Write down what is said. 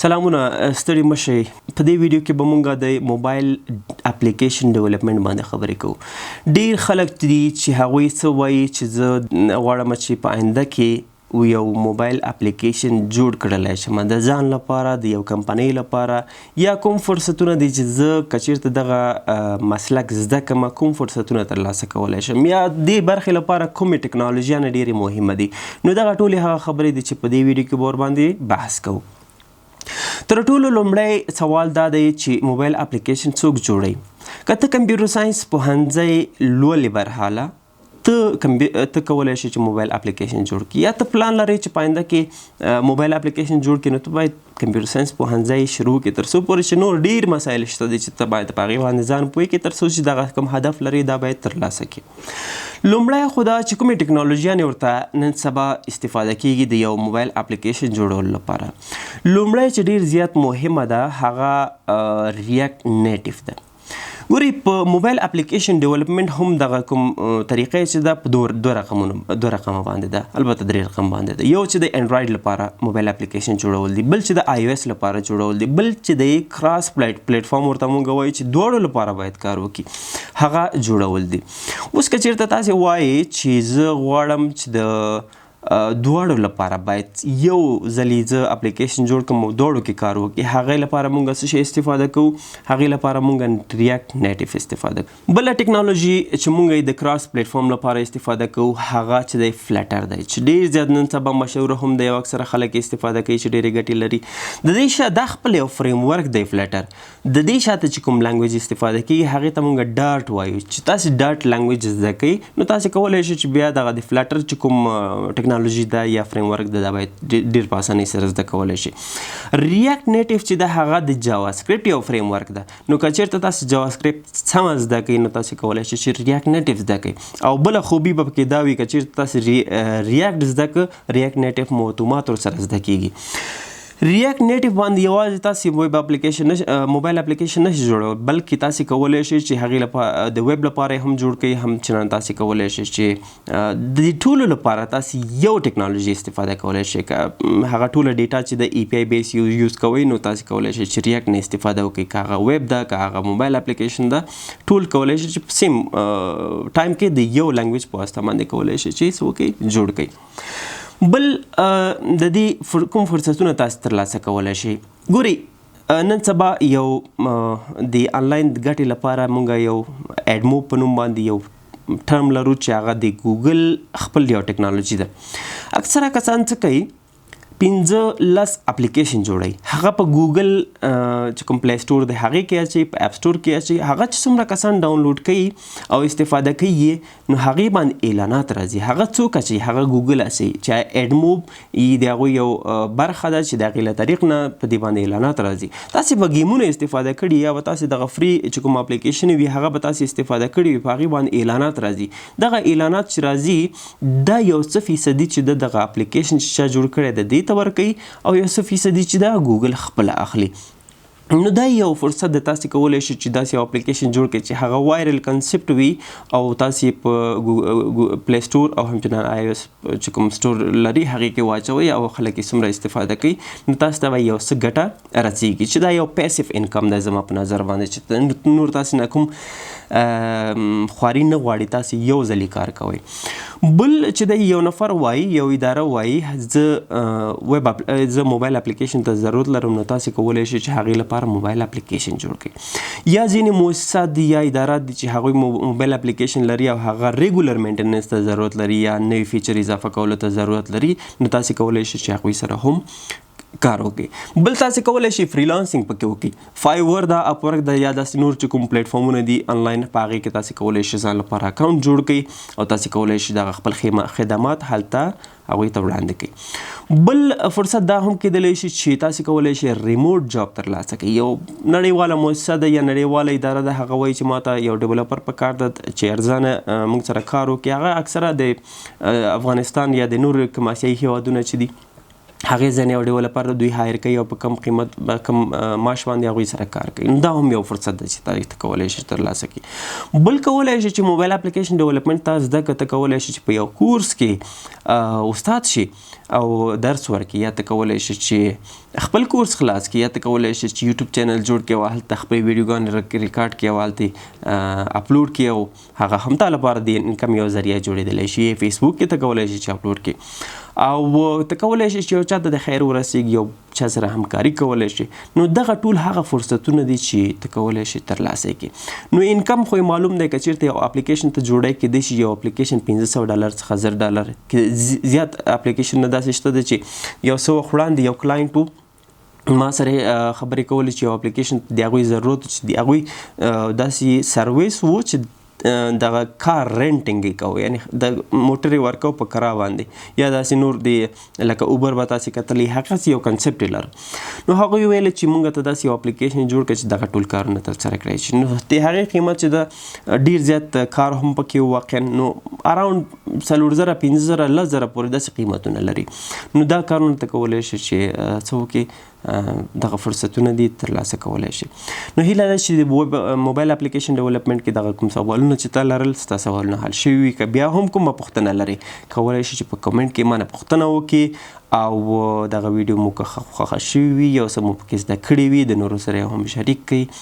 سلامونه ستړي مشي په دې ویډیو کې به مونږ د موبایل اپلیکیشن ډیولپمنٹ باندې خبرې کوو. ډیر خلک دي چې هغوی څه وایي چې زه غواړم چې په آینده کې یو موبایل اپلیکیشن جوړ کړلی شم د ځان لپاره د یو کمپنۍ لپاره یا کوم فرصتونه دي چې زه که چیرته دغه مسلک زده کړم کوم فرصتونه ترلاسه کولی شم یا دې برخې لپاره کومې ټکنالوژیانې ډېرې مهمه دي. نو دغه ټولې هغه خبرې دي چې په دې ویډیو کې به ورباندې بحث کوو. تر ټولو لومړی سوال دا دی چې موبایل اپلیکیشن څوک جوړوي؟ که ته کمپیوټر ساینس پوهنځی لولې برحاله ته کولی شي چې موبایل اپلیکیشن جوړ کړي یا ته پلان لرې چې په آینده کې موبایل اپلیکیشن جوړ کړي نو ته باید کمپیوټر ساینس پوهنځی شروع کړي تر څو پورې چې نور ډېر مسایل شته دي چې ته باید په هغې باندې ځان پوه کړي تر څو چې دغه کوم هدف لري دا باید ترلاسه کړي. لومړی خو دا چې کومې ټکنالوژیانې ورته نن سبا استفاده کیږي د یو موبایل اپلیکیشن جوړولو لپاره. لومړی چې ډېر زیات مهمه ده هغه ریاکټ نیټیو ده. ګوري په موبایل اپلیکیشن ډیولپمنٹ هم دغه کوم طریقې چې ده په دوه رقمه باندې ده، البته درې رقم باندې ده. یو چې د انډراید لپاره موبایل اپلیکیشن جوړول دي، بل چې د آی او ایس لپاره جوړول دي، بل چې د کراس پلیټفارم ورته مونږ وایو چې دواړو لپاره باید کار وکړي هغه جوړول دي. اوس که چیرته تاسې وایي چې زه غواړم چې د دواړو لپاره باید یو ځلې زه اپلیکیشن جوړ کړم او دواړو کې کار وکړي، هغې لپاره مونږ څه شی استفاده کوو؟ هغې لپاره مونږ ریاکټ نیټیو استفاده کوو. بله ټکنالوژي چې مونږ یې د کراس پلیټفارم لپاره استفاده کوو هغه چې دی فلټر دی چې ډېر زیات نن سبا مشهوره هم دی او اکثره خلک استفاده کوي چې ډېرې ګټې لري. د دې شا دا خپل یو فریم ورک دی فلټر. د دې شاته چې کوم لنګویج استفاده کوي هغې ته مونږ ډاټ وایو. چې تاسې ډاټ لنګویج زده کوئ نو تاسې کولی شئ چې بیا دغه د فلټر چې کوم ټکنالوژي ده یا فریم ورک ده دا باید ډېر په اسانۍ سره زده کولی شي. ریاکټ نیټیو چې ده هغه د جاوا سکرپټ یو فریم ورک ده. نو که چېرته تاسې جاوا سکرپټ سمه زده کوئ نو تاسې کولی شئ چې ریاکټ نیټیو زده کوئ. او بله خوبي به پکې دا وي که چېرته تاسې ریاکټ زده کړه ریاکټ نیټیو مو اتومات ورسره زده کېږي. ریاکټ نیټیو باندې یوازې تاسې موبایل اپلیکیشن نشئ جوړولی بلکې تاسې کولی شئ چې هغې لپاره د ویب لپاره هم جوړ کړئ هم چنان تاسې کولی شئ چې د ټولو لپاره تاسې یو ټکنالوژي استفاده کولی شئ. که هغه ټوله ډیټا چې د ای پی آی بیس یوز کوئ نو تاسې کولی شئ چې ریاکټ نه استفاده وکړئ. که هغه ویب ده که هغه موبایل اپلیکیشن ده ټول کولی شئ چې په سیم ټایم کې د یو لنګویج په واسطه باندې کولی شئ چې څه وکړئ جوړ کړئ. بل د دې کوم فرصتونه تاسو ترلاسه کولی شئ. ګوري نن سبا یو د آنلاین ګټې لپاره مونږ یو ایډمو په نوم باندې یو ټرم لرو چې هغه د ګوګل خپل یو ټکنالوژي ده. اکثره کسان څه کوي 15 اپلیکیشن جوړوي هغه په ګوګل چې کوم پلی سټور دی هغې کې اچوي په اپ سټور کې اچوي. هغه چې څومره کسان ډاونلوډ کوي او استفاده کوي نو هغې باندې اعلانات راځي. هغه څوک اچوي؟ هغه ګوګل اچوي چې ایډموب یې د هغوی یو برخه ده چې د هغې له طریق نه په دې باندې اعلانات راځي. تاسې به گیمونه استفاده کړي یا به تاسې دغه فری چې کوم اپلیکیشن وي هغه به تاسې استفاده کړي وي په هغې باندې اعلانات راځي. دغه اعلانات چې راځي دا یو څه فیصدي چې دغه اپلیکیشن چې چا جوړ کړی د دې ته ورکوي او یو څه فیصدي چې دا ګوګل خپله اخلي. نو دا یو فرصت د تاسې کولی شئ چې داسې یو اپلیکیشن جوړ کړئ چې هغه وایرل کنسپټ وي او تاسې په پلی سټور او همچنان آی او ایس چې کوم سټور لري هغې کې واچوئ او خلک یې څومره استفاده کوي نو تاسو ته به یو څه ګټه رسیږي چې دا یو پیسیف انکم دی زما په نظر باندې چې نور تاسې نه کوم خواري نه غواړي تاسې یو ځلې کار کوئ. بل چې دی یو نفر وایي یو اداره وایي زه موبایل اپلیکیشن ته ضرورت لرم نو تاسې کولی شئ چې هغې لپاره موبایل اپلیکیشن جوړ کړئ. یا ځینې مؤسسات دي یا ادارات دي چې هغوی موبایل اپلیکیشن لري او هغه ریګولر مینټیننس ته ضرورت لري یا نوي فیچر اضافه کولو ته ضرورت لري نو تاسې کولی شئ چې هغوی سره هم کار وکړي. بل تاسې کولی شئ فریلانسنګ پکې وکړي. فایور ده، اپورک ده یا داسې نور چې کوم پلیټفارمونه دي آنلاین په هغې کې تاسې کولی شئ ځان لپاره اکاونټ جوړ کړئ او تاسې کولی شئ دغه خپل خدمات هلته هغوی ته وړاندې کړئ. بل فرصت دا هم کیدلی شي چې تاسې کولی شئ ریموټ جاب ترلاسه کړئ. یو نړیواله مؤسسه ده یا نړیواله اداره ده هغه وایي چې ماته یو ډیولپر په کار ده چې ارزانه موږ سره کار وکړي. هغه اکثره د افغانستان یا د نورو کوم آسیایي هیوادونه چې دي هغې ځینې یو ډیولپر دوی هایر کوي او په کم قیمت کم معاش باندې هغوی سره کار کوي. نو دا هم یو فرصت ده چې ته کولی شي ترلاسه کړي. بل کولی شي چې موبایل اپلیکیشن ډیولپمنټ ته زده کړه، ته کولی شي چې په یو کورس کې استاد شي او درس ورکړي، یا ته کولی شي چې خپل کورس خلاص کړي، یا ته کولی شي چې یوټیوب چینل جوړ کړي او هلته خپل ویډیوګانې ریکارډ کړي او هلته اپلوډ کړي او هغه هم تا لپاره د انکم یو ذریعه جوړېدلی شي. فیسبوک کې ته کولی شي چې اپلوډ کړي او ته کولی شي چې یو چا ته د خیر ورسېږي، یو چا سره همکاري کولی شي. نو دغه ټول هغه فرصتونه دي چې ته کولی شي ترلاسه کړي. نو انکم خو معلوم دی که چېرته یو اپلیکیشن ته جوړی کیدای شي یو اپلیکیشن $500 څخه $1000 کې زیات اپلیکیشنونه داسې شته ده چې یو څه وخت وړاندې یو کلاینټ و ما سره خبرې کولې چې یو اپلیکیشن د هغوی ضرورت چې د هغوی داسې سرویس و چې دغه کار رینټینګ یې کوو، یعنې د موټر یې ورکوو په کرا باندې، یا داسې نور د لکه اوبر به تاسې کتلی هغسې یو کنسپټ یې لرو. نو هغوی ویل چې موږ ته داسې یو اپلیکیشن جوړ کړه چې دغه ټول کارونه ترسره کړی شي. نو د هغې قیمت چې ده ډېر زیات کار هم پکې واقعا نو اراونډ 40,000 15,000 10,000 پورې داسې قیمتونه لري. نو دا کارونه ته کولی شي چې څه وکړي دغه فرصتونه دي ترلاسه کولی شي. نو هیله ده چې د موبایل اپلیکیشن ډیولپمنټ کې دغه کوم سوالونه چې تا لرل ستا سوالونه حل شوي وي، که بیا هم کومه پوښتنه لرئ کولی شي چې په کمنټ کې مانه پوښتنه وکړي او دغه ویډیو مو که خوښه شوي وي، یو څه مو پکې زده کړي وي، د نورو سره یې هم شریک کړئ.